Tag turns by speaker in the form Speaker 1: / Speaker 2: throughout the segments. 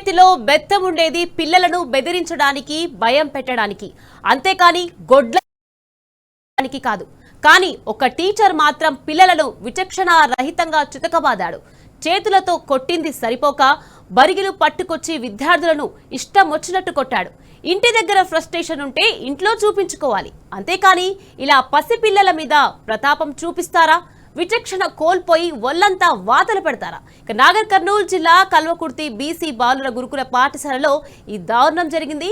Speaker 1: చేతిలో బెత్తం ఉండేది పిల్లలను బెదిరించడానికి, భయం పెట్టడానికి, అంతేకాని గొడ్లకి కాదు. కానీ ఒక టీచర్ మాత్రం పిల్లలను విచక్షణ రహితంగా చితకబాదాడు. చేతులతో కొట్టింది సరిపోక బరిగిలు పట్టుకొచ్చి విద్యార్థులను ఇష్టం వచ్చినట్టు కొట్టాడు. ఇంటి దగ్గర ఫ్రస్ట్రేషన్ ఉంటే ఇంట్లో చూపించుకోవాలి, అంతేకాని ఇలా పసిపిల్లల మీద ప్రతాపం చూపిస్తారా? విచక్షణ కోల్పోయి ఒళ్లంతా వాతలు పెడతారా? ఇక నాగర్ కర్నూలు జిల్లా కల్వకుర్తి బీసీ బాలుర గురుకుల పాఠశాలలో ఈ దారుణం జరిగింది.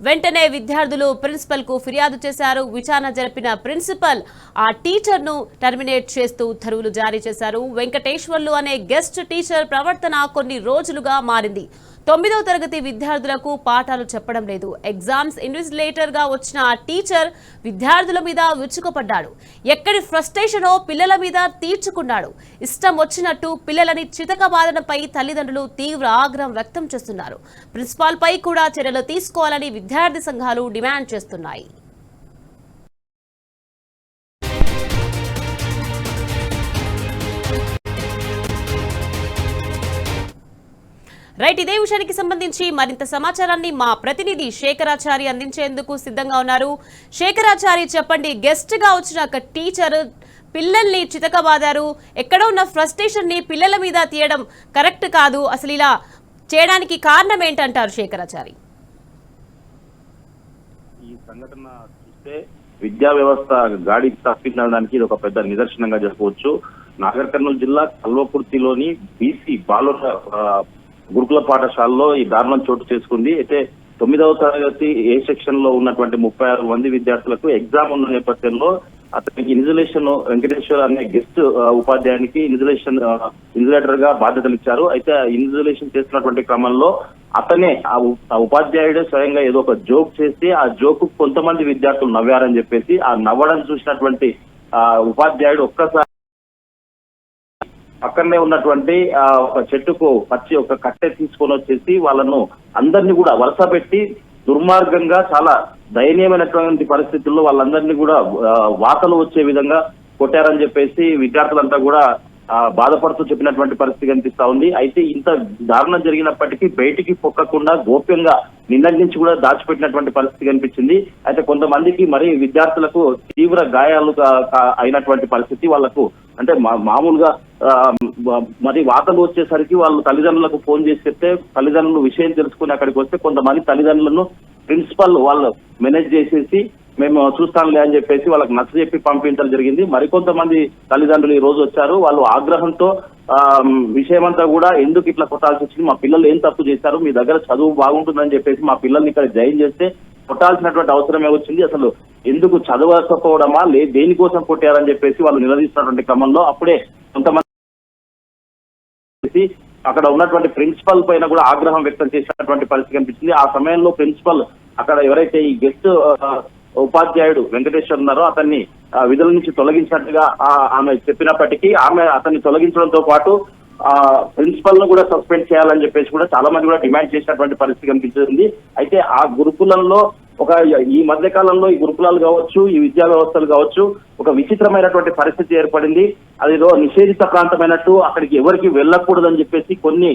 Speaker 1: వెంటనే విద్యార్థులు ప్రిన్సిపల్ కు ఫిర్యాదు చేశారు. విచారణ జరిపిన ప్రిన్సిపల్ ఆ టీచర్ ను టర్మినేట్ చేస్తూ ఉత్తర్వులు జారీ చేశారు. వెంకటేశ్వర్లు అనే గెస్ట్ టీచర్ ప్రవర్తన కొన్ని రోజులుగా మారింది. 9వ తరగతి విద్యార్థులకు పాఠాలు చెప్పడం లేదు. ఎగ్జామ్స్ ఇన్విజిలేటర్ గా వచ్చిన ఆ టీచర్ విద్యార్థుల మీద విరుచుకుపడ్డాడు. ఎక్కడి ఫ్రస్ట్రేషనో పిల్లల మీద తీర్చుకున్నాడు. ఇష్టం వచ్చినట్టు పిల్లలని చితకబాదనపై తల్లిదండ్రులు తీవ్ర ఆగ్రహం వ్యక్తం చేస్తున్నారు. ప్రిన్సిపాల్ పై కూడా చర్యలు తీసుకోవాలని విద్యార్థి సంఘాలు డిమాండ్ చేస్తున్నాయి. రైట్, ఇదే విషయానికి సంబంధించి మరింత సమాచారాన్ని మా ప్రతినిధి శేఖరాచారి అందించేందుకు సిద్ధంగా ఉన్నారు. శేఖరాచారి, చెప్పండి, గెస్ట్ గా వచ్చిన ఒక టీచర్ పిల్లల్ని చితకబాదారు. ఎక్కడో ఉన్న ఫ్రస్ట్రేషన్ ని పిల్లల మీద తీయడం కరెక్ట్ కాదు. అసలు ఇలా చేయడానికి కారణం ఏంటంటారు శేఖరాచారి?
Speaker 2: ఈ సంఘటన చూస్తే విద్యా వ్యవస్థ గాడి తప్పించడానికి ఇది ఒక పెద్ద నిదర్శనంగా చెప్పవచ్చు. నాగర్ కర్నూలు జిల్లా కల్వకుర్తిలోని బీసీ బాలుర గురుకుల పాఠశాలలో ఈ దారుణం చోటు చేసుకుంది. అయితే 9వ తరగతి ఏ సెక్షన్ లో ఉన్నటువంటి 36 మంది విద్యార్థులకు ఎగ్జామ్ ఉన్న నేపథ్యంలో అతనికి ఇన్విజిలేషన్ వెంకటేశ్వర్ అనే గెస్ట్ ఉపాధ్యాయునికి ఇన్విజిలేటర్ గా బాధ్యతలు ఇచ్చారు. అయితే ఇన్విజిలేషన్ చేస్తున్నటువంటి క్రమంలో అతనే ఆ ఉపాధ్యాయుడే స్వయంగా ఏదో ఒక జోక్ చేసి ఆ జోక్ కొంతమంది విద్యార్థులు నవ్వారని చెప్పేసి ఆ నవ్వడం చూసినటువంటి ఉపాధ్యాయుడు ఒక్కసారి పక్కనే ఉన్నటువంటి ఒక చెట్టుకు పచ్చి ఒక కట్టె తీసుకొని వచ్చేసి వాళ్ళను అందరినీ కూడా వరుస పెట్టి దుర్మార్గంగా చాలా దయనీయమైనటువంటి పరిస్థితుల్లో వాళ్ళందరినీ కూడా వాతలు వచ్చే విధంగా కొట్టారని చెప్పేసి విద్యార్థులంతా కూడా బాధపడుతూ చెప్పినటువంటి పరిస్థితి కనిపిస్తా ఉంది. అయితే ఇంత దారుణం జరిగినప్పటికీ బయటికి పొక్కకుండా గోప్యంగా నిన్నటి నుంచి కూడా దాచిపెట్టినటువంటి పరిస్థితి కనిపించింది. అయితే కొంతమందికి మరి విద్యార్థులకు తీవ్ర గాయాలు అయినటువంటి పరిస్థితి. వాళ్లకు అంటే మామూలుగా మరి వాతలు వచ్చేసరికి వాళ్ళు తల్లిదండ్రులకు ఫోన్ చేసి చెప్తే తల్లిదండ్రులు విషయం తెలుసుకుని అక్కడికి వస్తే కొంతమంది తల్లిదండ్రులను ప్రిన్సిపల్ వాళ్ళు మేనేజ్ చేసేసి మేము చూస్తాంలే అని చెప్పేసి వాళ్ళకి నచ్చజెప్పి పంపించడం జరిగింది. మరికొంతమంది తల్లిదండ్రులు ఈ రోజు వచ్చారు. వాళ్ళు ఆగ్రహంతో విషయమంతా కూడా ఎందుకు ఇట్లా కొట్టాల్సి వచ్చింది, మా పిల్లలు ఏం తప్పు చేశారు, మీ దగ్గర చదువు బాగుంటుందని చెప్పేసి మా పిల్లల్ని ఇక్కడ జాయిన్ చేస్తే కొట్టాల్సినటువంటి అవసరమే వచ్చింది, అసలు ఎందుకు చదవకపోవడమా దేనికోసం కొట్టారని చెప్పేసి వాళ్ళు నిలదీస్తున్నటువంటి క్రమంలో అప్పుడే కొంతమంది అక్కడ ఉన్నటువంటి ప్రిన్సిపల్ పైన కూడా ఆగ్రహం వ్యక్తం చేసినటువంటి పరిస్థితి కనిపించింది. ఆ సమయంలో ప్రిన్సిపల్ అక్కడ ఎవరైతే ఈ గెస్ట్ ఉపాధ్యాయుడు వెంకటేశ్వర్ ఉన్నారో అతన్ని విధుల నుంచి తొలగించినట్టుగా ఆమె చెప్పినప్పటికీ ఆమె అతన్ని తొలగించడంతో పాటు ప్రిన్సిపల్ ను కూడా సస్పెండ్ చేయాలని చెప్పేసి కూడా చాలా మంది కూడా డిమాండ్ చేసినటువంటి పరిస్థితి కనిపించింది. అయితే ఆ గురుకులంలో ఈ మధ్య కాలంలో ఈ గురుకులాలు కావచ్చు, ఈ విద్యా వ్యవస్థలు కావచ్చు, ఒక విచిత్రమైనటువంటి పరిస్థితి ఏర్పడింది. అదిలో నిషేధిత ప్రాంతమైనట్టు అక్కడికి ఎవరికి వెళ్ళకూడదని చెప్పేసి కొన్ని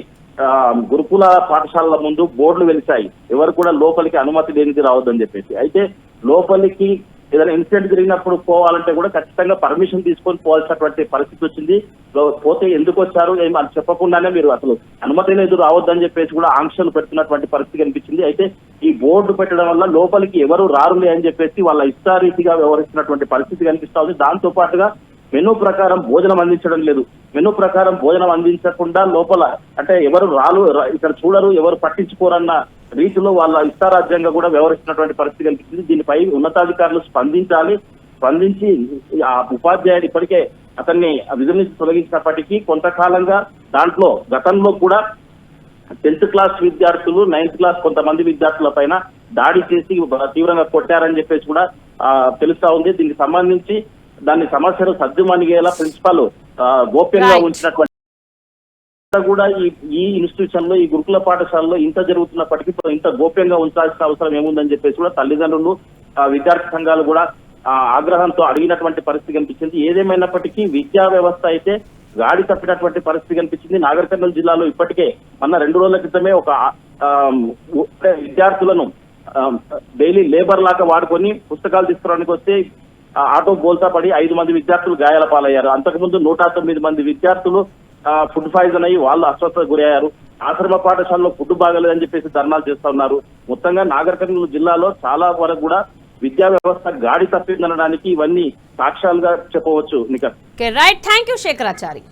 Speaker 2: గురుకుల పాఠశాలల ముందు బోర్డులు వెలిశాయి. ఎవరు కూడా లోపలికి అనుమతి లేనిది రావద్దని చెప్పేసి. అయితే లోపలికి ఏదైనా ఇన్సిడెంట్ జరిగినప్పుడు పోవాలంటే కూడా ఖచ్చితంగా పర్మిషన్ తీసుకొని పోవాల్సినటువంటి పరిస్థితి వచ్చింది. పోతే ఎందుకు వచ్చారు అని చెప్పకుండానే మీరు అసలు అనుమతి లేదు రావద్దని చెప్పేసి కూడా ఆంక్షలు పెడుతున్నటువంటి పరిస్థితి కనిపించింది. అయితే ఈ బోర్డు పెట్టడం వల్ల లోపలికి ఎవరు రారులే అని చెప్పేసి వాళ్ళ ఇష్టారీతిగా వ్యవహరిస్తున్నటువంటి పరిస్థితి కనిపిస్తా ఉంది. దాంతో పాటుగా మెనూ ప్రకారం భోజనం అందించడం లేదు. మెనూ ప్రకారం భోజనం అందించకుండా లోపల అంటే ఎవరు ఇక్కడ చూడరు, ఎవరు పట్టించుకోరన్న రీతిలో వాళ్ళ ఇష్టారాజ్యంగా కూడా వ్యవహరిస్తున్నటువంటి పరిస్థితి కనిపిస్తుంది. దీనిపై ఉన్నతాధికారులు స్పందించి ఆ ఉపాధ్యాయుడు ఇప్పటికే అతన్ని విధుల నుంచి తొలగించినప్పటికీ కొంతకాలంగా దాంట్లో గతంలో కూడా 10th క్లాస్ విద్యార్థులు 9th క్లాస్ కొంతమంది విద్యార్థుల పైన దాడి చేసి తీవ్రంగా కొట్టారని చెప్పేసి కూడా తెలుస్తా ఉంది. దీనికి సంబంధించి దాన్ని సమస్యను సద్దుమణిగేలా ప్రిన్సిపల్ గోప్యంగా ఉంచినటువంటి కూడా ఈ ఇన్స్టిట్యూషన్ లో ఈ గురుకుల పాఠశాలలో ఇంత జరుగుతున్నప్పటికీ ఇంత గోప్యంగా ఉంచాల్సిన అవసరం ఏముందని చెప్పేసి కూడా తల్లిదండ్రులు విద్యార్థి సంఘాలు కూడా ఆగ్రహంతో అడిగినటువంటి పరిస్థితి కనిపించింది. ఏదేమైనప్పటికీ విద్యా వ్యవస్థ అయితే గాడి తప్పినటువంటి పరిస్థితి కనిపించింది. నాగర్ కర్నూలు జిల్లాలో ఇప్పటికే మొన్న 2 రోజుల క్రితమే ఒక విద్యార్థులను డైలీ లేబర్ లాగా వాడుకొని పుస్తకాలు తీసుకురావడానికి వస్తే ఆటో బోల్తా పడి 5 మంది విద్యార్థులు గాయాల పాలయ్యారు. అంతకుముందు 109 మంది విద్యార్థులు ఫుడ్ పాయిజన్ అయ్యి వాళ్ళు అస్వస్థతకు గురయ్యారు. ఆశ్రమ పాఠశాలలో ఫుడ్ బాగలేదని చెప్పేసి ధర్నాలు చేస్తా ఉన్నారు. మొత్తంగా నాగర్ కర్నూలు జిల్లాలో చాలా వరకు కూడా విద్యా వ్యవస్థ గాడి తప్పిందనడానికి ఇవన్నీ సాక్ష్యాలుగా చెప్పవచ్చు. Nikhar,
Speaker 1: right, thank you Shekharachari.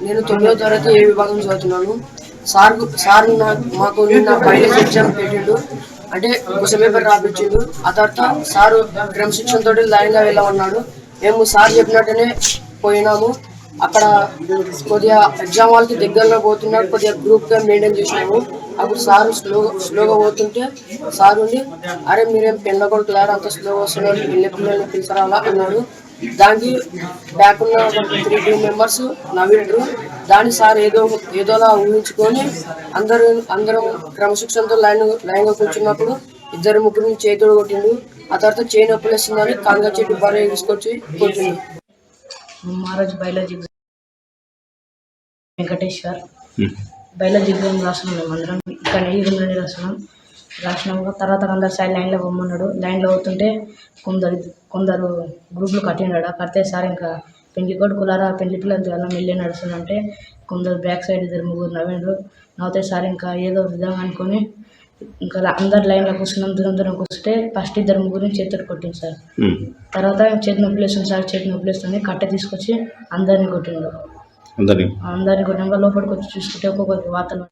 Speaker 3: నేను 9వ తరగతి ఏ విభాగం చదువుతున్నాను. సార్ మాకు నిన్న బయాలజీ ఎగ్జామ్ పెట్టిండు, అంటే క్వశ్చన్ పేపర్ రాపించిండు. ఆ తర్వాత సారు క్రమశిక్షణ తోటి లైన్గా వెళ్ళమన్నాడు. మేము సార్ చెప్పినట్టునే పోయినాము. అక్కడ కొద్దిగా ఎగ్జామ్ వాళ్ళకి దగ్గరలో పోతున్నారు, కొద్దిగా గ్రూప్గా మెయింటైన్ చేసినాము. అప్పుడు సారు స్లోగా పోతుంటే సార్ ఉండి, అరే మీరేం పెళ్ళ కొడుకులారా అంత స్లోగా వస్తున్నారు, పిల్లల్ని పిలిచారా అన్నాడు. దానికి బ్యాక్ ఉన్న 3 టీమ్ మెంబర్స్ నవ్విండ్రు. దాన్ని సార్ ఏదోలా ఊహించుకొని అందరం క్రమశిక్షణతో లైన్గా కూర్చున్నప్పుడు 2-3 చేతుడు కొట్టిండు. ఆ తర్వాత చేయి నొప్పులు వేస్తుందని కాంగా చెట్టు బరే తీసుకొచ్చి కొట్టిండు.
Speaker 4: Maharaj biology Venkateshwar biology exam రాసినాం. మేము అందరం ఇక్కడ ఈ రూమ్ నుండి రాసినాము. తర్వాత అందరు సైడ్ లైన్లో పొమ్మన్నాడు. లైన్లో అవుతుంటే కొందరు గ్రూపులు కట్టినాడు. కడితే సార్ ఇంకా పెళ్లి కొడుకులారా పెళ్లి పిల్లలు అలా మెల్లి నడుస్తుందంటే కొందరు బ్యాక్ సైడ్ 2-3 నవ్విండ్రు. నవ్వుతే సార్ ఇంకా ఏదో విధంగా అనుకొని ఇంకా అందరు లైన్లో కూర్చున్నాం. దూరం కూర్చుంటే ఫస్ట్ 2-3 చేతులు కొట్టింది సార్. తర్వాత చేతి నొప్పులు వేస్తుంది సార్. చేతి నొప్పులు వేస్తుంది కట్టె తీసుకొచ్చి అందరినీ కొట్టిండు. అందరినీ కొట్టినాక లోపలికి వచ్చి చూసుకుంటే ఒక్కొక్కరికి వాతలు